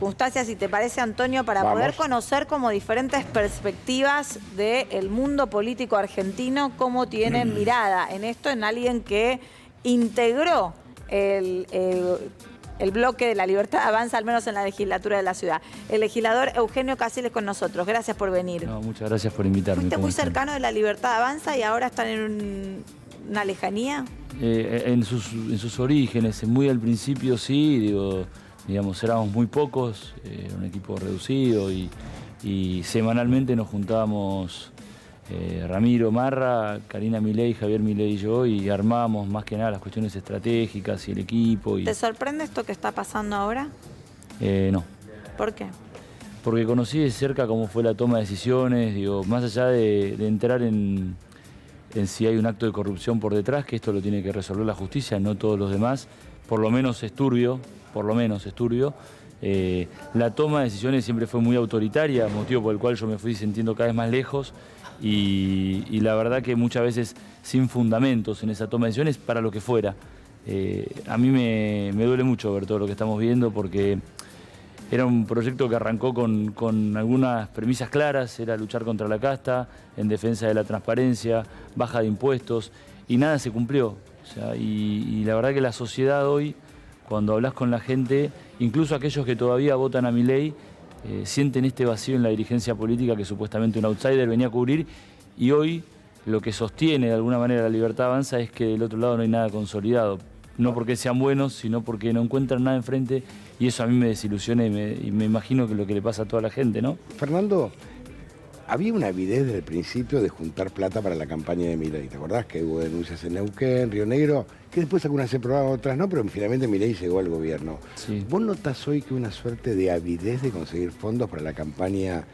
circunstancias, si te parece, Antonio, para poder conocer como diferentes perspectivas del mundo político argentino, cómo tienen mirada en esto, en alguien que integró el bloque de La Libertad Avanza, al menos en la legislatura de la ciudad. El legislador Eugenio Caciles con nosotros. Gracias por venir. No, muchas gracias por invitarme. Fuiste muy cercano de La Libertad Avanza y ahora están en una lejanía. En sus orígenes, muy al principio sí, digamos, éramos muy pocos, un equipo reducido y semanalmente nos juntábamos Ramiro Marra, Karina Milei, Javier Milei y yo, y armábamos más que nada las cuestiones estratégicas y el equipo. ¿Te sorprende esto que está pasando ahora? No. ¿Por qué? Porque conocí de cerca cómo fue la toma de decisiones, más allá de entrar en si hay un acto de corrupción por detrás, que esto lo tiene que resolver la justicia, no todos los demás, por lo menos es turbio. La toma de decisiones siempre fue muy autoritaria, motivo por el cual yo me fui sintiendo cada vez más lejos y la verdad que muchas veces sin fundamentos en esa toma de decisiones para lo que fuera. A mí me duele mucho ver todo lo que estamos viendo porque era un proyecto que arrancó con algunas premisas claras, era luchar contra la casta, en defensa de la transparencia, baja de impuestos, y nada se cumplió. O sea, y la verdad que la sociedad hoy, cuando hablas con la gente, incluso aquellos que todavía votan a Milei, sienten este vacío en la dirigencia política que supuestamente un outsider venía a cubrir, y hoy lo que sostiene de alguna manera La Libertad Avanza es que del otro lado no hay nada consolidado. No porque sean buenos, sino porque no encuentran nada enfrente, y eso a mí me desilusiona y me imagino que es lo que le pasa a toda la gente, ¿no? Fernando, había una avidez desde el principio de juntar plata para la campaña de Milei. ¿Te acordás que hubo denuncias en Neuquén, Río Negro, que después algunas se probaban, otras no, pero finalmente Milei llegó al gobierno? Sí. ¿Vos notás hoy que una suerte de avidez de conseguir fondos para la campaña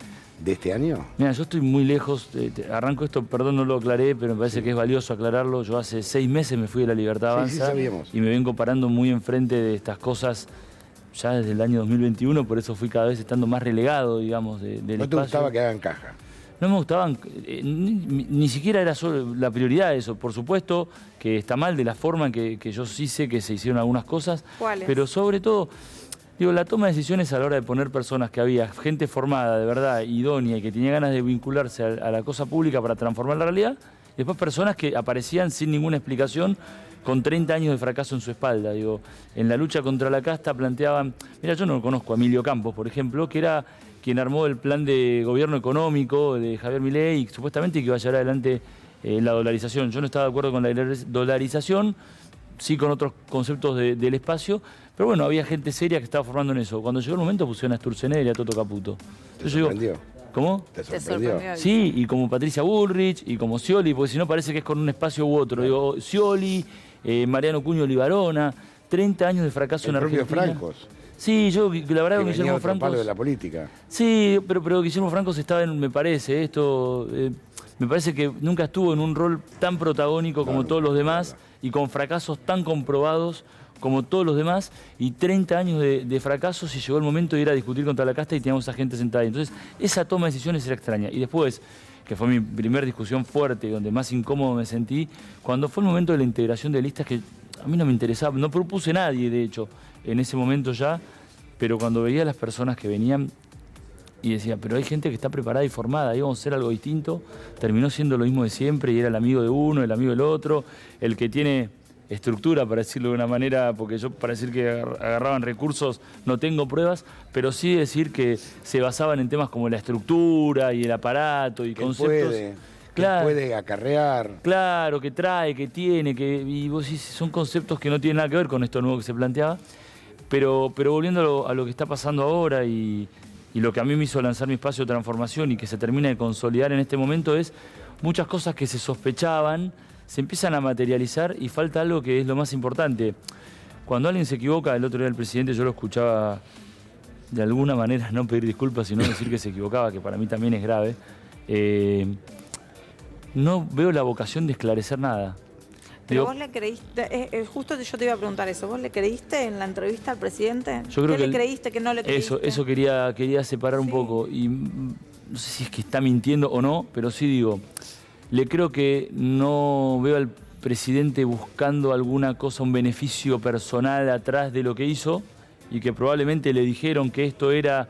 de este año? Mira, yo estoy muy lejos, arranco esto, perdón, no lo aclaré, pero me parece que es valioso aclararlo. Yo hace 6 meses me fui de La Libertad Avanza y me vengo parando muy enfrente de estas cosas ya desde el año 2021, por eso fui cada vez estando más relegado, digamos, del espacio. ¿No te gustaba que hagan caja? No me gustaban, ni siquiera era solo la prioridad eso. Por supuesto que está mal de la forma en que yo sí sé que se hicieron algunas cosas. ¿Cuáles? Pero sobre todo, la toma de decisiones a la hora de poner personas que había, gente formada, de verdad, idónea y que tenía ganas de vincularse a la cosa pública para transformar la realidad, y después personas que aparecían sin ninguna explicación, con 30 años de fracaso en su espalda. En la lucha contra la casta planteaban, mira, yo no conozco a Emilio Campos, por ejemplo, que era quien armó el plan de gobierno económico de Javier Milei, y supuestamente que iba a llevar adelante la dolarización. Yo no estaba de acuerdo con la dolarización, sí con otros conceptos del espacio, pero bueno, había gente seria que estaba formando en eso. Cuando llegó el momento pusieron a Sturzenegger y a Toto Caputo. ¿Te sorprendió? ¿Cómo? ¿Te sorprendió? Sí, y como Patricia Bullrich, y como Scioli, porque si no parece que es con un espacio u otro. Scioli, Mariano Cuño Libarona, 30 años de fracaso en Argentina. Francos. Sí, la verdad que Guillermo Francos... palo de la política. Sí, pero Guillermo Francos estaba me parece, me parece que nunca estuvo en un rol tan protagónico como todos los demás, y con fracasos tan comprobados como todos los demás, y 30 años de fracasos, y llegó el momento de ir a discutir contra la casta y teníamos a gente sentada ahí. Entonces, esa toma de decisiones era extraña. Y después, que fue mi primera discusión fuerte, donde más incómodo me sentí, cuando fue el momento de la integración de listas, que a mí no me interesaba, no propuse nadie, de hecho, en ese momento ya, pero cuando veía a las personas que venían y decía, pero hay gente que está preparada y formada, íbamos a hacer algo distinto, terminó siendo lo mismo de siempre, y era el amigo de uno, el amigo del otro, el que tiene estructura, para decirlo de una manera, porque yo para decir que agarraban recursos no tengo pruebas, pero sí decir que se basaban en temas como la estructura y el aparato y conceptos. Claro, que puede acarrear. Claro, que trae, que tiene, y vos decís, son conceptos que no tienen nada que ver con esto nuevo que se planteaba, pero volviendo a lo que está pasando ahora y lo que a mí me hizo lanzar mi espacio de transformación y que se termina de consolidar en este momento es muchas cosas que se sospechaban, se empiezan a materializar, y falta algo que es lo más importante. Cuando alguien se equivoca, el otro día el presidente yo lo escuchaba de alguna manera no pedir disculpas, sino decir que se equivocaba, que para mí también es grave. No veo la vocación de esclarecer nada. Pero vos le creíste, justo yo te iba a preguntar eso, ¿vos le creíste en la entrevista al presidente? Yo creo ¿Qué le creíste, que no le creíste? Eso quería separar un poco, y no sé si es que está mintiendo o no, pero sí digo, le creo que no veo al presidente buscando alguna cosa, un beneficio personal atrás de lo que hizo, y que probablemente le dijeron que esto era...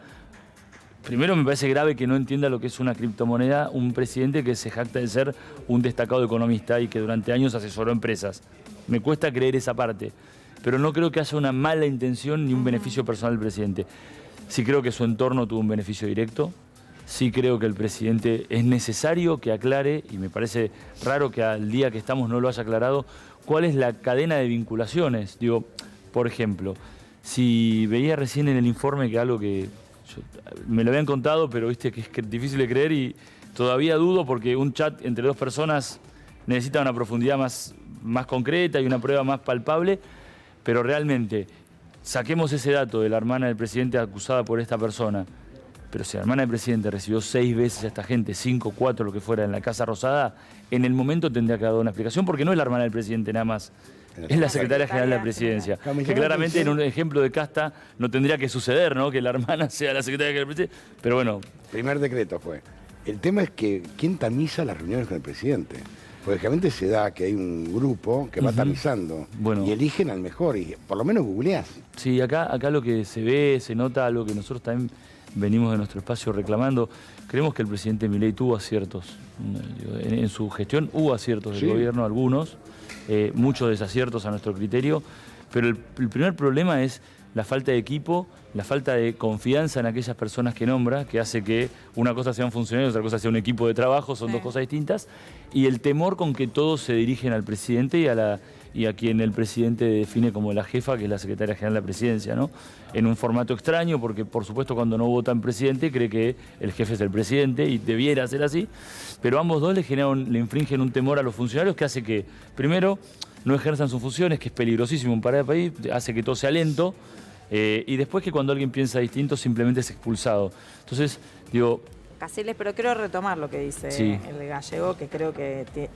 Primero me parece grave que no entienda lo que es una criptomoneda un presidente que se jacta de ser un destacado economista y que durante años asesoró empresas. Me cuesta creer esa parte, pero no creo que haya una mala intención ni un beneficio personal del presidente. Sí creo que su entorno tuvo un beneficio directo, sí creo que el presidente es necesario que aclare, y me parece raro que al día que estamos no lo haya aclarado, cuál es la cadena de vinculaciones. Digo, por ejemplo, si veía recién en el informe que algo que me lo habían contado, pero viste que es difícil de creer y todavía dudo porque un chat entre dos personas necesita una profundidad más concreta y una prueba más palpable, pero realmente saquemos ese dato de la hermana del presidente acusada por esta persona, pero si la hermana del presidente recibió 6 veces a esta gente, 5, 4, lo que fuera, en la Casa Rosada, en el momento tendría que dar una explicación, porque no es la hermana del presidente nada más. Es la secretaria general de la presidencia. Que claramente en un ejemplo de casta no tendría que suceder, ¿no? Que la hermana sea la secretaria general de la presidencia. Pero bueno. Primer decreto fue. El tema es que ¿quién tamiza las reuniones con el presidente? Porque realmente se da que hay un grupo que va tamizando y eligen al mejor, y por lo menos googleás. Sí, acá lo que se ve, se nota, algo que nosotros también venimos de nuestro espacio reclamando. Creemos que el presidente Milei tuvo aciertos. En su gestión hubo aciertos del gobierno, algunos. Muchos desaciertos a nuestro criterio, pero el primer problema es la falta de equipo, la falta de confianza en aquellas personas que nombra, que hace que una cosa sea un funcionario y otra cosa sea un equipo de trabajo, son dos cosas distintas, y el temor con que todos se dirigen al presidente y a quien el presidente define como la jefa, que es la secretaria general de la presidencia, ¿no? En un formato extraño, porque por supuesto cuando no vota en presidente cree que el jefe es el presidente y debiera ser así, pero ambos dos le infringen un temor a los funcionarios que hace que, primero, no ejerzan sus funciones, que es peligrosísimo para el país, hace que todo sea lento, y después que cuando alguien piensa distinto simplemente es expulsado. Entonces, digo... Caseles, pero quiero retomar lo que dice el gallego, que creo que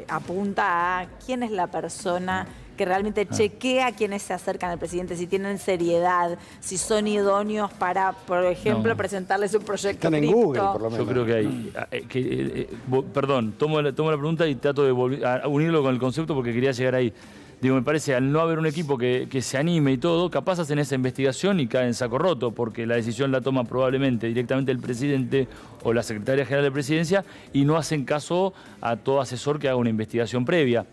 apunta a quién es la persona que realmente chequea a quienes se acercan al presidente, si tienen seriedad, si son idóneos para, por ejemplo, presentarles un proyecto cripto. Están en Google, por lo menos. Yo creo que hay... perdón, tomo la pregunta y trato de a unirlo con el concepto porque quería llegar ahí. Digo, me parece, al no haber un equipo que se anime y todo, capaz hacen esa investigación y caen en saco roto, porque la decisión la toma probablemente directamente el presidente o la secretaria general de presidencia y no hacen caso a todo asesor que haga una investigación previa.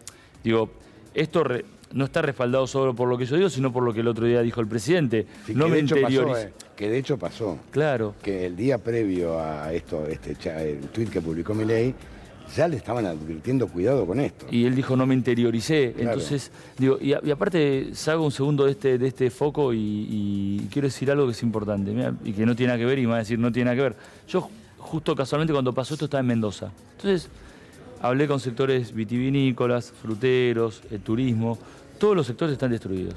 Digo, esto no está respaldado solo por lo que yo digo, sino por lo que el otro día dijo el presidente. Sí, no me interiorizo. Que de hecho pasó. Claro. Que el día previo a esto, el tuit que publicó Milei, ya le estaban advirtiendo cuidado con esto. Y él dijo, no me interioricé. Claro. Entonces, digo, y aparte, salgo un segundo de este foco y quiero decir algo que es importante, mirá, y que no tiene nada que ver, y me va a decir, no tiene nada que ver. Yo, justo casualmente, cuando pasó esto, estaba en Mendoza. Entonces, hablé con sectores vitivinícolas, fruteros, el turismo. Todos los sectores están destruidos.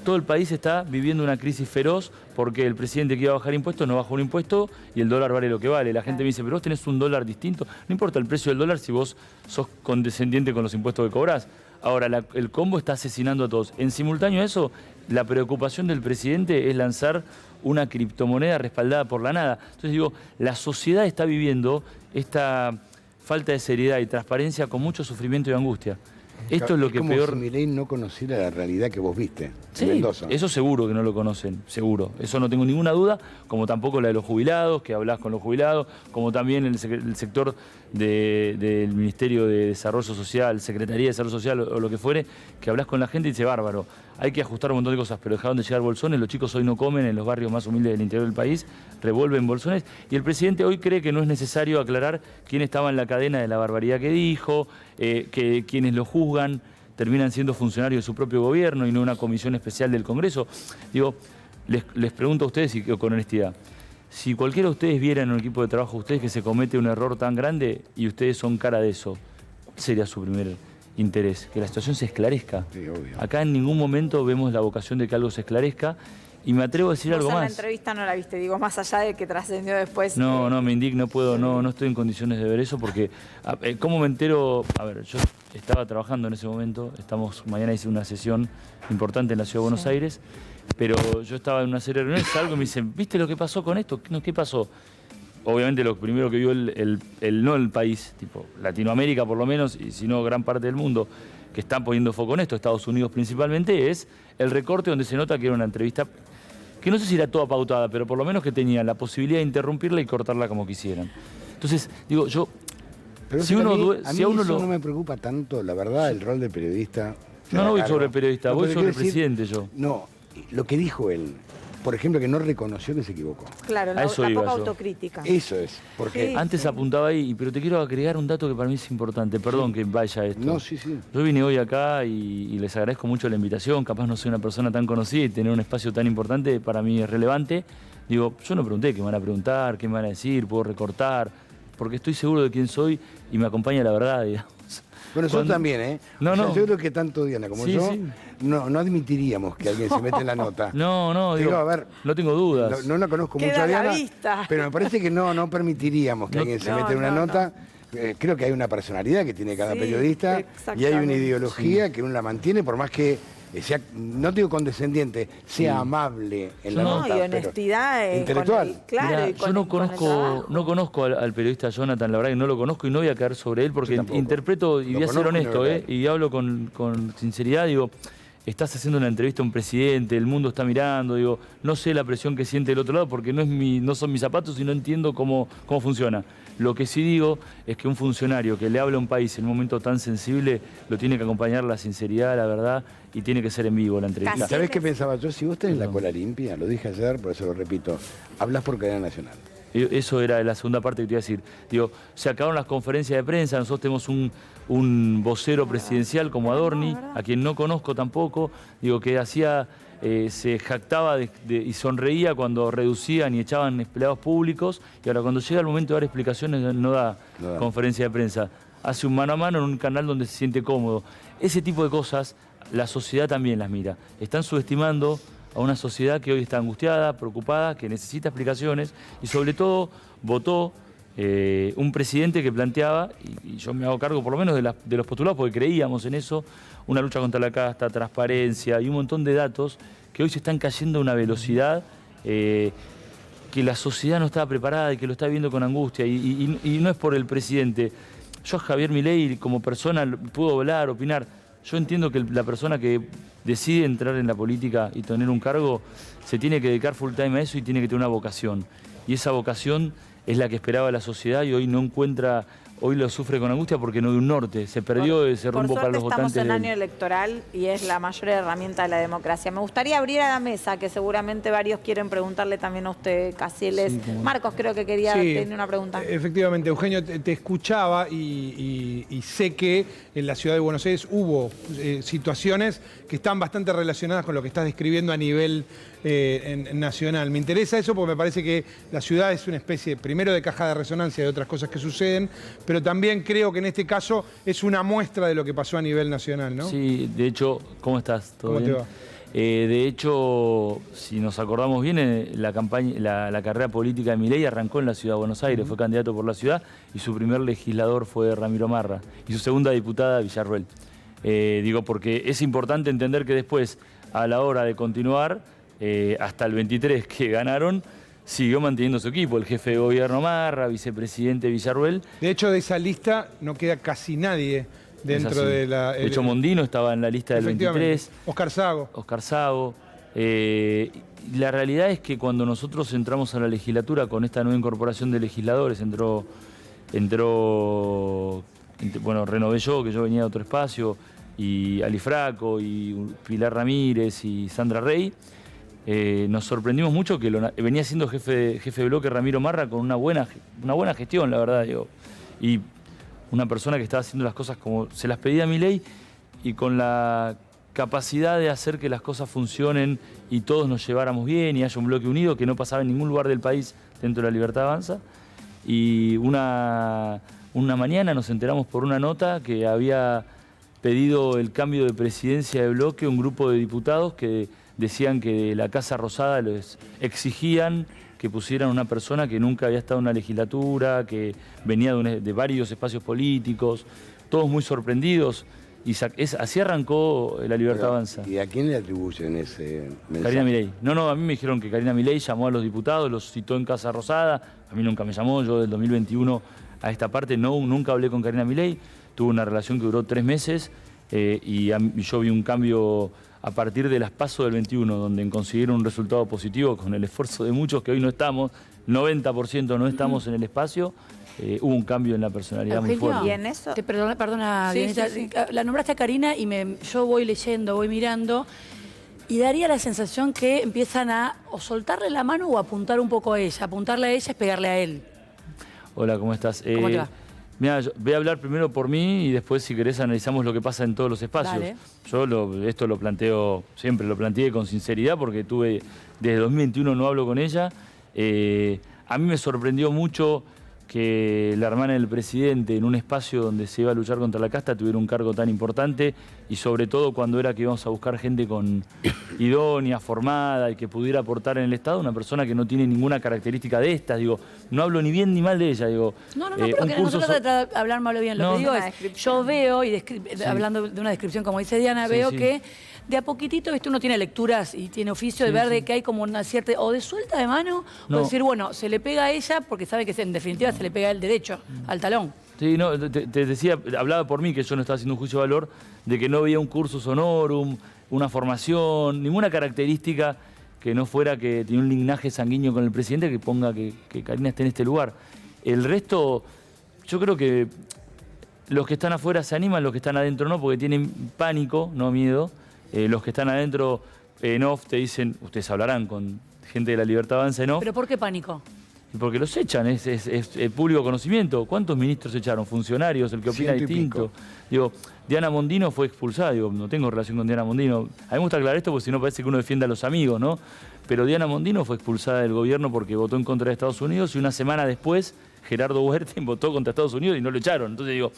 Todo el país está viviendo una crisis feroz porque el presidente que iba a bajar impuestos no bajó un impuesto y el dólar vale lo que vale. La gente me dice, pero vos tenés un dólar distinto. No importa el precio del dólar si vos sos condescendiente con los impuestos que cobrás. Ahora, el combo está asesinando a todos. En simultáneo a eso, la preocupación del presidente es lanzar una criptomoneda respaldada por la nada. Entonces digo, la sociedad está viviendo esta falta de seriedad y transparencia con mucho sufrimiento y angustia. Esto es lo que como peor... si Milei no conociera la realidad que vos viste Sí, en Mendoza. eso seguro que no lo conocen, seguro. Eso no tengo ninguna duda, como tampoco la de los jubilados, que hablás con los jubilados, como también el sector del Ministerio de Desarrollo Social, Secretaría de Desarrollo Social o lo que fuere, que hablás con la gente y dice, bárbaro, hay que ajustar un montón de cosas, pero dejaron de llegar bolsones, los chicos hoy no comen en los barrios más humildes del interior del país, revuelven bolsones, y el presidente hoy cree que no es necesario aclarar quién estaba en la cadena de la barbaridad que dijo, que quienes lo juzgan terminan siendo funcionarios de su propio gobierno y no una comisión especial del Congreso. Digo, les pregunto a ustedes y con honestidad, si cualquiera de ustedes viera en un equipo de trabajo ustedes que se comete un error tan grande y ustedes son cara de eso, ¿cuál sería su primer interés? Que la situación se esclarezca. Sí, obvio. Acá en ningún momento vemos la vocación de que algo se esclarezca. Y me atrevo a decir algo en más. la entrevista no la viste, digo, más allá de que trascendió después. No, me indigno, no estoy en condiciones de ver eso porque, ¿cómo me entero? A ver, yo estaba trabajando en ese momento, mañana hice una sesión importante en la Ciudad de Buenos Aires, pero yo estaba en una serie de reuniones, salgo y me dicen, ¿viste lo que pasó con esto? ¿Qué pasó? Obviamente lo primero que vio no el país, tipo Latinoamérica por lo menos, y si no gran parte del mundo, que están poniendo foco en esto, Estados Unidos principalmente, es el recorte donde se nota que era una entrevista que no sé si era toda pautada, pero por lo menos que tenía la posibilidad de interrumpirla y cortarla como quisieran. Entonces, digo, yo... Pero si a uno, mí, si a uno eso lo... no me preocupa tanto, la verdad, el rol de periodista. No voy sobre el periodista, No, voy pero sobre el quiero decir, presidente yo. No, lo que dijo él, por ejemplo, que no reconoció que se equivocó. Claro, A la eso iba poca yo. autocrítica. Eso es, porque... Sí. Antes apuntaba ahí, pero te quiero agregar un dato que para mí es importante. Perdón que vaya esto. No, sí, sí. Yo vine hoy acá y les agradezco mucho la invitación. Capaz no soy una persona tan conocida y tener un espacio tan importante para mí es relevante. Digo, yo no pregunté qué me van a preguntar, qué me van a decir, puedo recortar, porque estoy seguro de quién soy y me acompaña la verdad, digamos. Bueno, nosotros también, ¿eh? No, O sea, no. yo creo que tanto Diana como Sí, yo sí. no admitiríamos que alguien se mete en la nota. No, Digo, digo, a ver, no tengo dudas. No la conozco Queda mucho a a la Diana, vista. pero me parece que no permitiríamos que No. alguien se No, meta en una no, nota. Creo que hay una personalidad que tiene cada Sí, periodista y hay una exactamente. ideología que uno la mantiene, por más que sea, no digo condescendiente, sea amable en la No, nota. y pero honestidad intelectual. con el, claro, Mirá, y con yo no el- con el conozco, trabajo. al periodista Jonathan, la verdad que no lo conozco y no voy a caer sobre él porque Yo tampoco. interpreto, y Lo voy a ser conozco y no honesto, voy a caer. y hablo con sinceridad, digo, estás haciendo una entrevista a un presidente, el mundo está mirando, digo, no sé la presión que siente del otro lado porque no son mis zapatos y no entiendo cómo funciona. Lo que sí digo es que un funcionario que le habla a un país en un momento tan sensible lo tiene que acompañar la sinceridad, la verdad, y tiene que ser en vivo la entrevista. Casi. ¿Sabés qué pensaba yo? Si vos tenés la cola limpia, lo dije ayer, por eso lo repito, hablás por cadena nacional. Eso era la segunda parte que te iba a decir. Digo, se acabaron las conferencias de prensa, nosotros tenemos un vocero presidencial como Adorni, a quien no conozco tampoco, digo, que se jactaba y sonreía cuando reducían y echaban empleados públicos, y ahora cuando llega el momento de dar explicaciones no da conferencia de prensa. Hace un mano a mano en un canal donde se siente cómodo. Ese tipo de cosas la sociedad también las mira. Están subestimando a una sociedad que hoy está angustiada, preocupada, que necesita explicaciones y sobre todo votó un presidente que planteaba, y yo me hago cargo por lo menos de los postulados porque creíamos en eso, una lucha contra la casta, transparencia y un montón de datos que hoy se están cayendo a una velocidad que la sociedad no estaba preparada y que lo está viendo con angustia y no es por el presidente. Yo a Javier Milei como persona puedo hablar, opinar. Yo entiendo que la persona que decide entrar en la política y tener un cargo se tiene que dedicar full time a eso y tiene que tener una vocación. Y esa vocación es la que esperaba la sociedad y hoy no encuentra, hoy lo sufre con angustia porque no de un norte. Se perdió ese rumbo para los votantes. Estamos en de él. año electoral y es la mayor herramienta de la democracia. Me gustaría abrir a la mesa, que seguramente varios quieren preguntarle también a usted, Casieles. Marcos creo que quería tener una pregunta. Efectivamente, Eugenio, te escuchaba y sé que en la ciudad de Buenos Aires hubo situaciones que están bastante relacionadas con lo que estás describiendo a nivel nacional. Me interesa eso porque me parece que la ciudad es una especie, primero, de caja de resonancia de otras cosas que suceden, pero también creo que en este caso es una muestra de lo que pasó a nivel nacional, ¿no? Sí, de hecho, ¿cómo estás? ¿Todo ¿Cómo bien? te va? De hecho, si nos acordamos bien, la carrera política de Milei arrancó en la ciudad de Buenos Aires, fue candidato por la ciudad y su primer legislador fue Ramiro Marra y su segunda diputada Villarruel. Digo, porque es importante entender que después, a la hora de continuar, hasta el 23 que ganaron, siguió manteniendo su equipo, el jefe de gobierno Marra, vicepresidente Villarruel. De hecho, de esa lista no queda casi nadie dentro de la... De hecho, Mondino estaba en la lista del 23. Oscar Sago. Oscar Sago. La realidad es que cuando nosotros entramos a la legislatura con esta nueva incorporación de legisladores, bueno, renové yo, que yo venía de otro espacio, y Alifraco, y Pilar Ramírez, y Sandra Rey, nos sorprendimos mucho que venía siendo jefe de bloque Ramiro Marra con una buena gestión, la verdad, digo. Y una persona que estaba haciendo las cosas como se las pedía a Milei y con la capacidad de hacer que las cosas funcionen y todos nos lleváramos bien y haya un bloque unido que no pasaba en ningún lugar del país dentro de la Libertad Avanza. Y una mañana nos enteramos por una nota que había pedido el cambio de presidencia de bloque un grupo de diputados que decían que de la Casa Rosada les exigían que pusieran una persona que nunca había estado en una legislatura, que venía de varios espacios políticos, todos muy sorprendidos. Y así arrancó la Libertad Avanza. ¿Y a quién le atribuyen ese mensaje? Karina Milei. No, a mí me dijeron que Karina Milei llamó a los diputados, los citó en Casa Rosada. A mí nunca me llamó, yo del 2021 a esta parte nunca hablé con Karina Milei. Tuve una relación que duró 3 meses y yo vi un cambio a partir de las PASO del 21, donde consiguieron un resultado positivo con el esfuerzo de muchos que hoy no estamos, 90% no estamos en el espacio, hubo un cambio en la personalidad muy fuerte. ¿Y en eso? Perdona, Sí, Dianita, sí. la nombraste a Karina y yo voy leyendo, voy mirando, y daría la sensación que empiezan a o soltarle la mano o apuntar un poco a ella. Apuntarle a ella es pegarle a él. Hola, ¿cómo estás? ¿Cómo te va? Mira, voy a hablar primero por mí y después, si querés, analizamos lo que pasa en todos los espacios. Dale. Yo esto lo planteo, siempre lo planteé con sinceridad porque desde 2021 no hablo con ella. A mí me sorprendió mucho que la hermana del presidente, en un espacio donde se iba a luchar contra la casta, tuviera un cargo tan importante, y sobre todo cuando era que íbamos a buscar gente con idónea, formada y que pudiera aportar en el Estado, una persona que no tiene ninguna característica de estas. Digo, no hablo ni bien ni mal de ella. Digo, No, pero que no se trata de hablar mal o bien. Lo que digo es, yo veo, hablando de una descripción como dice Diana, veo que de a poquitito, uno tiene lecturas y tiene oficio de ver de que hay como una cierta, o de suelta de mano, o decir, bueno, se le pega a ella porque sabe que en definitiva se le pega el derecho, al talón. Sí, no, te decía, hablaba por mí, que yo no estaba haciendo un juicio de valor, de que no veía un cursus honorum, una formación, ninguna característica que no fuera que tenía un linaje sanguíneo con el presidente que ponga que Karina esté en este lugar. El resto, yo creo que los que están afuera se animan, los que están adentro no, porque tienen pánico, no miedo. Los que están adentro en off te dicen, ustedes hablarán con gente de La Libertad Avanza en off. ¿Pero por qué pánico? Porque los echan, es público conocimiento. ¿Cuántos ministros echaron? Funcionarios, el que opina distinto. Digo, Diana Mondino fue expulsada. Digo, no tengo relación con Diana Mondino. A mí me gusta aclarar esto porque si no parece que uno defiende a los amigos, ¿no? Pero Diana Mondino fue expulsada del gobierno porque votó en contra de Estados Unidos y una semana después Gerardo Huerta votó contra Estados Unidos y no lo echaron. Entonces digo,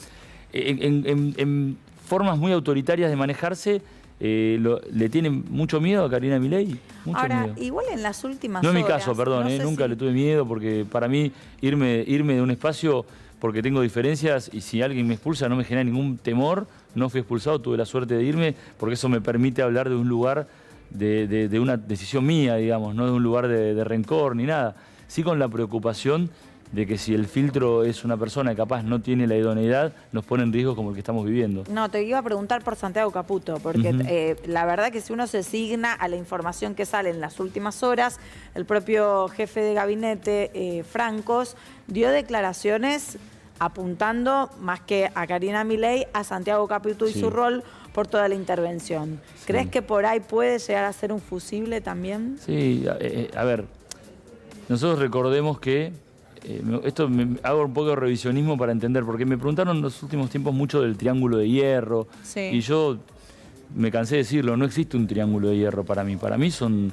en formas muy autoritarias de manejarse, le tienen mucho miedo a Karina Milei. Ahora, miedo. igual en las últimas No horas... es mi caso, perdón, no sé nunca le tuve miedo porque para mí irme de un espacio porque tengo diferencias y si alguien me expulsa no me genera ningún temor. No fui expulsado, tuve la suerte de irme porque eso me permite hablar de un lugar de una decisión mía, digamos, no de un lugar de rencor ni nada. Sí con la preocupación de que si el filtro es una persona que capaz no tiene la idoneidad, nos pone en riesgo como el que estamos viviendo. No, te iba a preguntar por Santiago Caputo, porque la verdad que si uno se signa a la información que sale en las últimas horas, el propio jefe de gabinete, Francos, dio declaraciones apuntando más que a Karina Milei, a Santiago Caputo y su rol por toda la intervención. ¿Crees que por ahí puede llegar a ser un fusible también? Sí, a ver, nosotros recordemos que hago un poco de revisionismo para entender, porque me preguntaron en los últimos tiempos mucho del triángulo de hierro, y yo me cansé de decirlo, no existe un triángulo de hierro para mí. Para mí son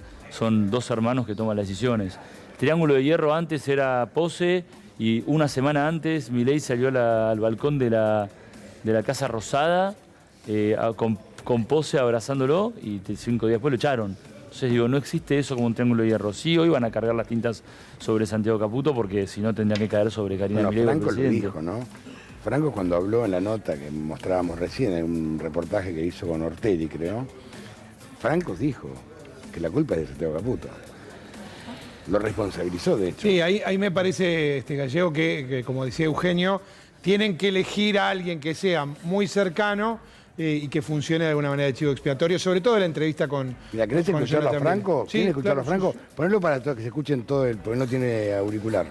dos hermanos que toman las decisiones. El triángulo de hierro antes era Pose, y una semana antes Milei salió al balcón de la Casa Rosada con Pose abrazándolo, y 5 días después lo echaron. Entonces digo, no existe eso como un triángulo de hierro. Sí, hoy van a cargar las tintas sobre Santiago Caputo porque si no tendrían que caer sobre Karina Milei. Franco lo dijo, ¿no? Franco cuando habló en la nota que mostrábamos recién, en un reportaje que hizo con Ortelli, creo, Franco dijo que la culpa es de Santiago Caputo. Lo responsabilizó, de hecho. Sí, ahí me parece, Gallego, que como decía Eugenio, tienen que elegir a alguien que sea muy cercano y que funcione de alguna manera de chivo expiatorio, sobre todo en la entrevista con... Mira, ¿querés escucharlo a Franco? Sí, ¿Quieres escucharlo a Franco? Sí. Ponelo para que se escuchen todo, porque no tiene auricular.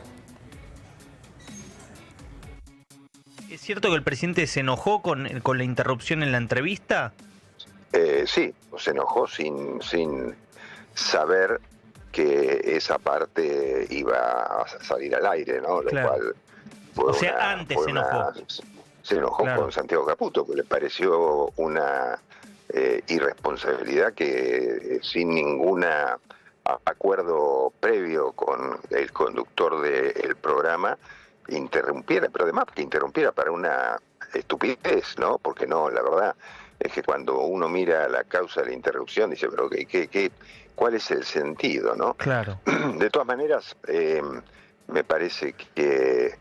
¿Es cierto que el presidente se enojó con la interrupción en la entrevista? Sí, se enojó sin saber que esa parte iba a salir al aire, ¿no? Lo cual fue antes se enojó. Se enojó con Santiago Caputo, que le pareció una irresponsabilidad que sin ningún acuerdo previo con el conductor del programa interrumpiera, pero además que interrumpiera para una estupidez, ¿no? Porque no, la verdad es que cuando uno mira la causa de la interrupción dice, pero ¿cuál es el sentido, no? Claro. De todas maneras, me parece que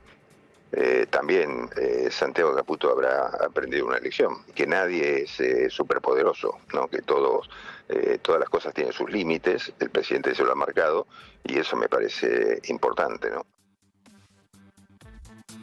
también Santiago Caputo habrá aprendido una lección, que nadie es superpoderoso, ¿no? Que todas las cosas tienen sus límites, el presidente se lo ha marcado y eso me parece importante, ¿no?